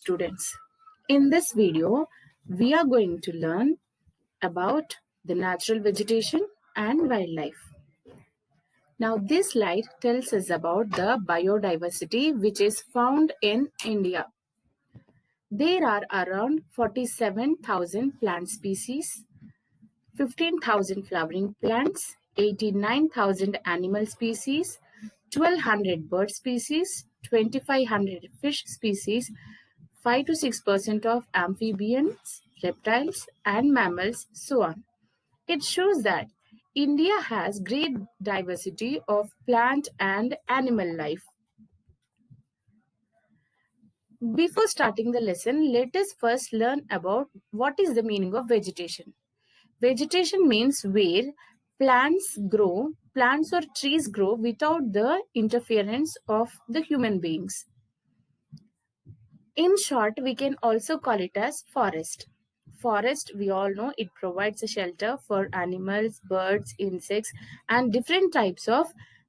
students. In this video, we are going to learn about the natural vegetation and wildlife. Now, this slide tells us about the biodiversity which is found in India. There are around 47,000 plant species, 15,000 flowering plants, 89,000 animal species, 1,200 bird species, 2,500 fish species, 5 to 6% of amphibians, reptiles, and mammals, so on. It shows that India has great diversity of plant and animal life. Before starting the lesson, let us first learn about what is the meaning of vegetation. Vegetation means where plants or trees grow without the interference of the human beings. In short, we can also call it as forest. Forest, we all know, it provides a shelter for animals, birds, insects, and different types of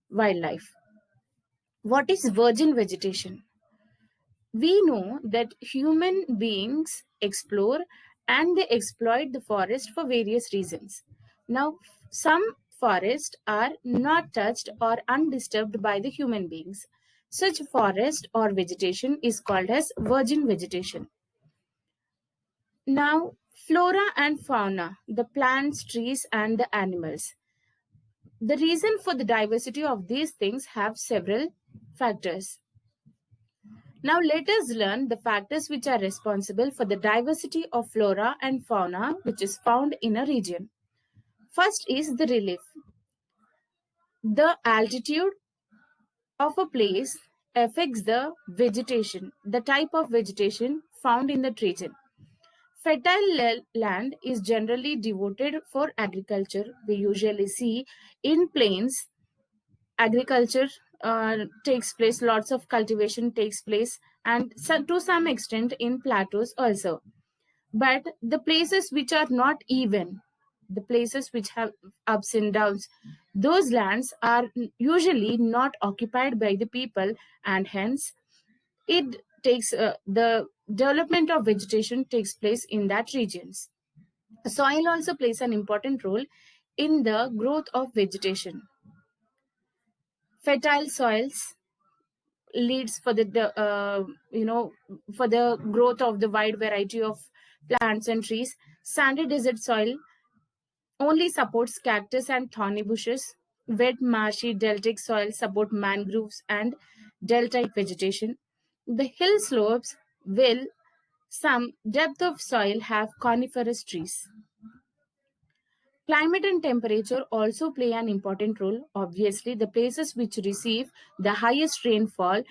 wildlife. What is virgin vegetation? We know that human beings explore and they exploit the forest for various reasons. Now, some forests are not touched or undisturbed by the human beings. Such forest or vegetation is called as virgin vegetation. Now, flora and fauna, the plants, trees, and the animals. The reason for the diversity of these things have several factors. Now let us learn the factors which are responsible for the diversity of flora and fauna which is found in a region. First is the relief. The altitude of a place affects the vegetation, the type of vegetation found in that region. Fertile land is generally devoted for agriculture. We usually see in plains agriculture takes place, lots of cultivation takes place, and to some extent in plateaus also. But the places which are not even, the places which have ups and downs, those lands are usually not occupied by the people, and hence it takes the development of vegetation takes place in that regions. Soil also plays an important role in the growth of vegetation. Fertile soils leads for for the growth of the wide variety of plants and trees. Sandy desert soil only supports cactus and thorny bushes. Wet marshy deltic soil support mangroves and deltite vegetation. The hill slopes will some depth of soil have coniferous trees. Climate and temperature also play an important role. Obviously, the places which receive the highest rainfall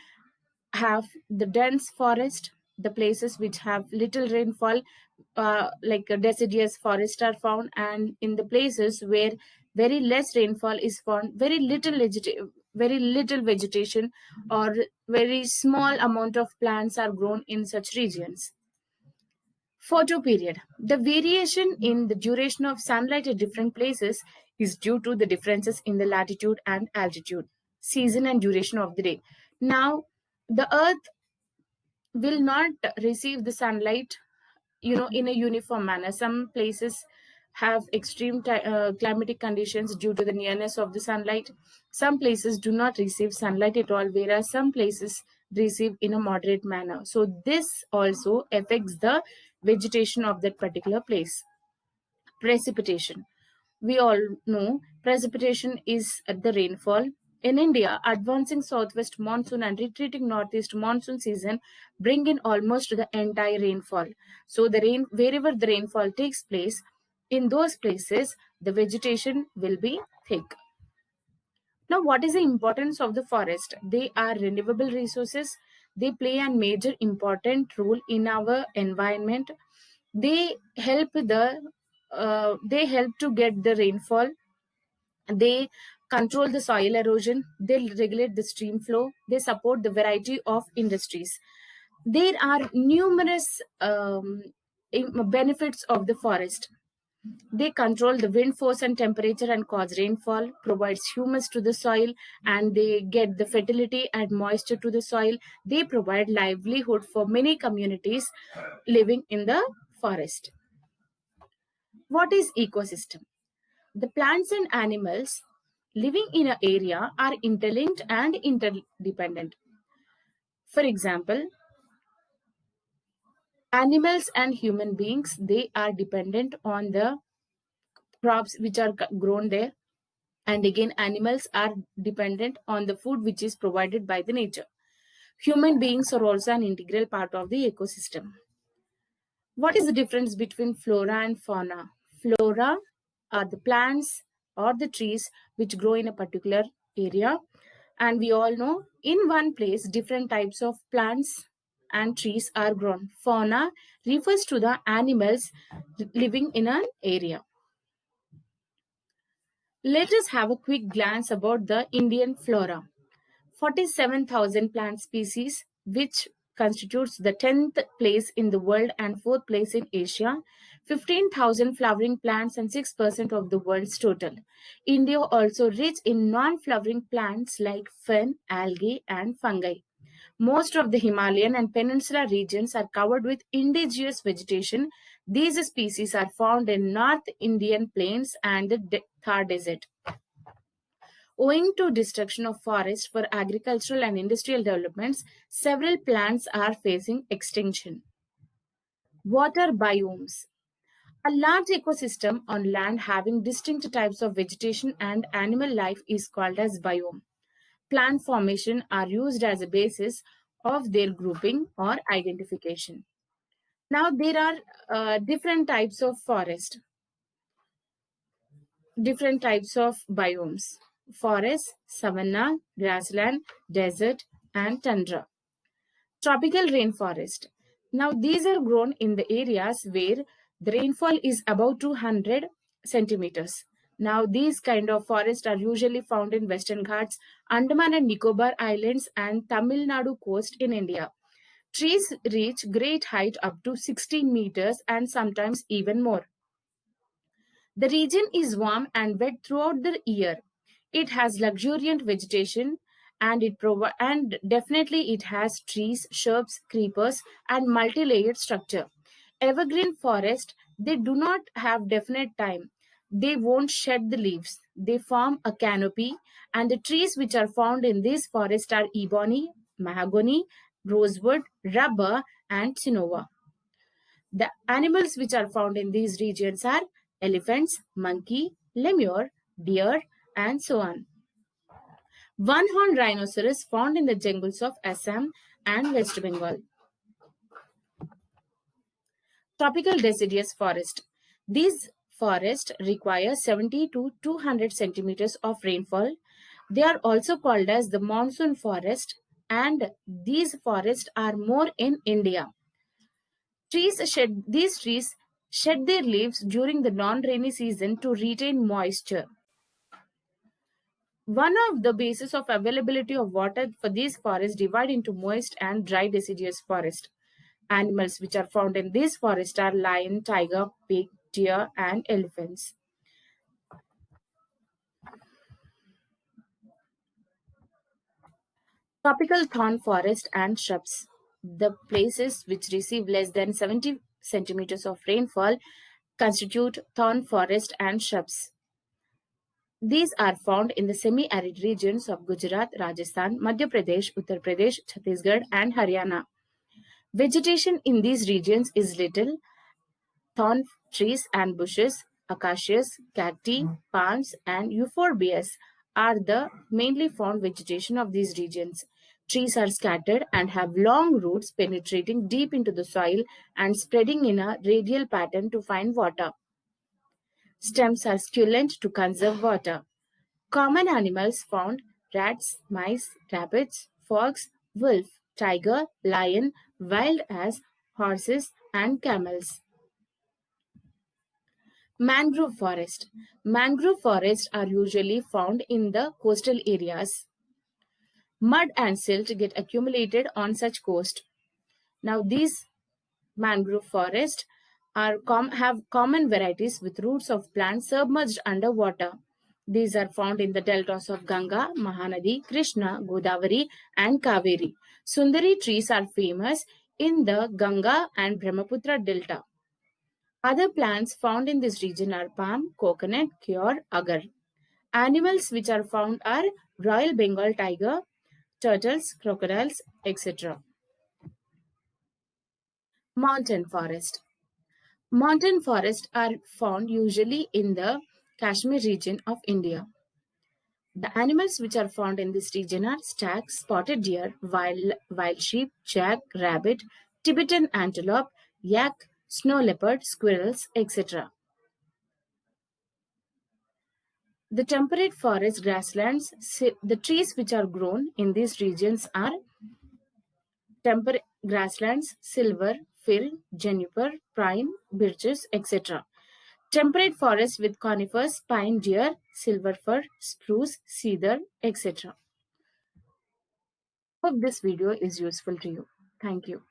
have the dense forest. The places which have little rainfall, like a deciduous forest, are found, and in the places where very less rainfall is found, very little vegetation or very small amount of plants are grown in such regions. Photo period. The variation in the duration of sunlight at different places is due to the differences in the latitude and altitude, season and duration of the day. Now, the earth will not receive the sunlight, in a uniform manner. Some places have extreme climatic conditions due to the nearness of the sunlight. Some places do not receive sunlight at all, whereas some places receive in a moderate manner. So this also affects the vegetation of that particular place. Precipitation. We all know precipitation is the rainfall. In India, advancing southwest monsoon and retreating northeast monsoon season bring in almost the entire rainfall. So the rain, wherever the rainfall takes place, in those places the vegetation will be thick. Now, what is the importance of the forest? They are renewable resources. They play a major important role in our environment. They help they help to get the rainfall. They control the soil erosion. They regulate the stream flow. They support the variety of industries. There are numerous benefits of the forest. They control the wind force and temperature and cause rainfall, provides humus to the soil, and they get the fertility and moisture to the soil. They provide livelihood for many communities living in the forest. What is ecosystem? The plants and animals living in an area are interlinked and interdependent. For example, animals and human beings, they are dependent on the crops which are grown there, and again animals are dependent on the food which is provided by the nature. Human beings are also an integral part of the ecosystem. What is the difference between flora and fauna? Flora are the plants or the trees which grow in a particular area, and we all know in one place different types of plants and trees are grown. Fauna refers to the animals living in an area. Let us have a quick glance about the Indian flora. 47,000 plant species, which constitutes the 10th place in the world and 4th place in Asia, 15,000 flowering plants and 6% of the world's total. India also rich in non-flowering plants like fern, algae and fungi. Most of the Himalayan and peninsula regions are covered with indigenous vegetation. These species are found in North Indian plains and the Thar Desert. Owing to destruction of forests for agricultural and industrial developments, several plants are facing extinction. Water biomes. A large ecosystem on land having distinct types of vegetation and animal life is called as biome. Plant formation are used as a basis of their grouping or identification. Now there are different types of forest, different types of biomes: forest, savanna, grassland, desert, and tundra. Tropical rainforest. Now, these are grown in the areas where the rainfall is above 200 centimeters. Now, these kind of forests are usually found in Western Ghats, Andaman and Nicobar Islands, and Tamil Nadu coast in India. Trees reach great height up to 16 meters and sometimes even more. The region is warm and wet throughout the year. It has luxuriant vegetation, and definitely it has trees, shrubs, creepers and multi-layered structure. Evergreen forest, they do not have definite time. They won't shed the leaves. They form a canopy, and the trees which are found in this forest are ebony, mahogany, rosewood, rubber and cinnabar. The animals which are found in these regions are elephants, monkey, lemur, deer, and so on. One-horned rhinoceros found in the jungles of Assam and West Bengal. Tropical deciduous forest. These forests require 70 to 200 centimeters of rainfall. They are also called as the monsoon forest, and these forests are more in India. These trees shed their leaves during the non-rainy season to retain moisture. One of the basis of availability of water for these forests divide into moist and dry deciduous forest. Animals which are found in these forests are lion, tiger, pig, deer, and elephants. Tropical thorn forest and shrubs. The places which receive less than 70 centimeters of rainfall constitute thorn forest and shrubs. These are found in the semi-arid regions of Gujarat, Rajasthan, Madhya Pradesh, Uttar Pradesh, Chhattisgarh, and Haryana. Vegetation in these regions is little. Thorn trees and bushes, acacias, cacti, palms, and euphorbias are the mainly found vegetation of these regions. Trees are scattered and have long roots penetrating deep into the soil and spreading in a radial pattern to find water. Stems are succulent to conserve water. Common animals found: rats, mice, rabbits, fox, wolf, tiger, lion, wild ass, horses, and camels. Mangrove forest. Mangrove forests are usually found in the coastal areas. Mud and silt get accumulated on such coast. Now these mangrove forests have common varieties with roots of plants submerged underwater. These are found in the deltas of Ganga, Mahanadi, Krishna, Godavari, and Kaveri. Sundari trees are famous in the Ganga and Brahmaputra delta. Other plants found in this region are palm, coconut, kyor, agar. Animals which are found are Royal Bengal tiger, turtles, crocodiles, etc. Mountain forest. Mountain forests are found usually in the Kashmir region of India. The animals which are found in this region are stag, spotted deer, wild sheep, jack, rabbit, Tibetan antelope, yak, snow leopard, squirrels, etc. The temperate forest grasslands, the trees which are grown in these regions are temperate grasslands, silver, fir, juniper, pine, birches, etc. Temperate forests with conifers, pine, deer, silver fir, spruce, cedar, etc. Hope this video is useful to you. Thank you.